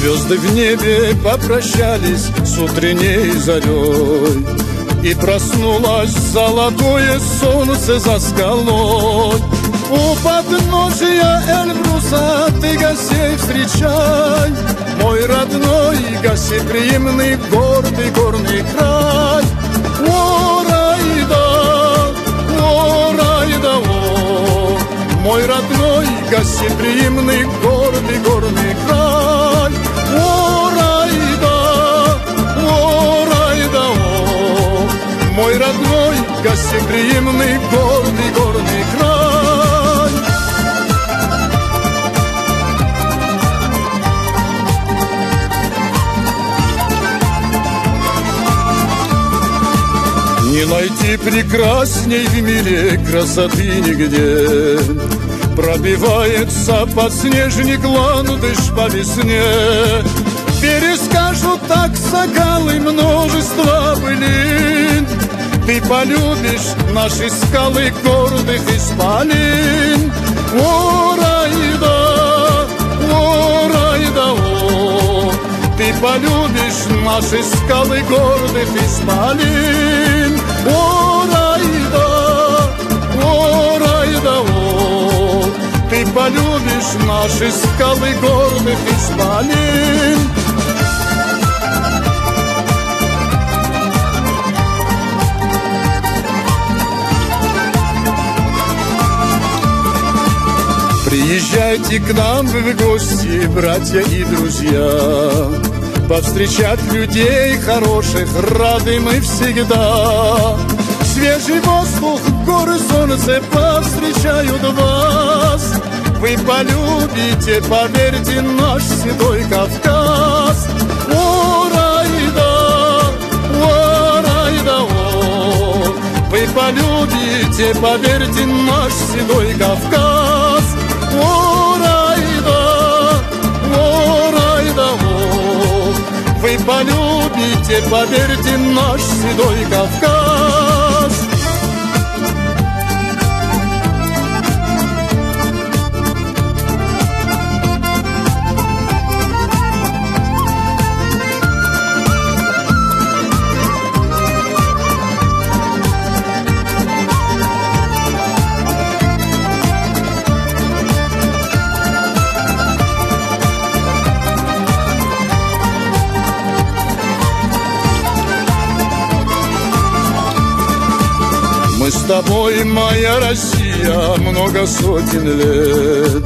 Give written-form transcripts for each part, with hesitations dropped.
Звезды в небе попрощались с утренней зарей, и проснулось золотое солнце за скалой. У подножия Эльбруса ты гостей встречай, мой родной гостеприимный гордый горный край. О, Райда, о, Райда, о, мой родной гостеприимный гордый горный край. О, Райда, о, Райда, о, мой родной гостеприимный гордый горный край. Не найти прекрасней в мире красоты нигде. Пробивается подснежник ландыш по весне. Перескажут так сокалы множество былин. Ты полюбишь наши скалы гордых исполин. О, Райда, о, Райда, о, ты полюбишь наши скалы гордых исполин. О, Райда, о, Райда, о, ты полюбишь наши скалы гордых исполин. Приезжайте к нам в гости, братья и друзья, повстречать людей хороших рады мы всегда. Свежий воздух, горы, солнце повстречают вас. Вы полюбите, поверьте, наш седой Кавказ. О, Райда, о, Райда, о, вы полюбите, поверьте, наш седой Кавказ. О, Райда, о, Райда, о, вы полюбите, поверьте, наш седой Кавказ. Мы с тобой, моя Россия, много сотен лет.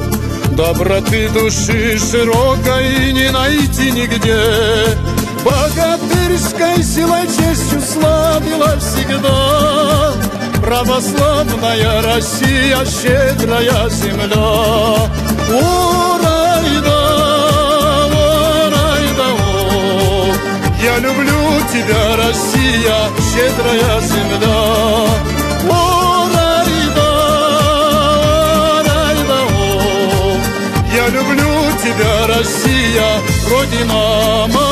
Доброты души широкой не найти нигде. Богатырской силой, честью славила всегда православная Россия, щедрая земля. О, Райда, о, Райда, о, я люблю тебя, Россия, щедрая земля. О, Райда, Райда, о, я люблю тебя, Россия, Родина моя.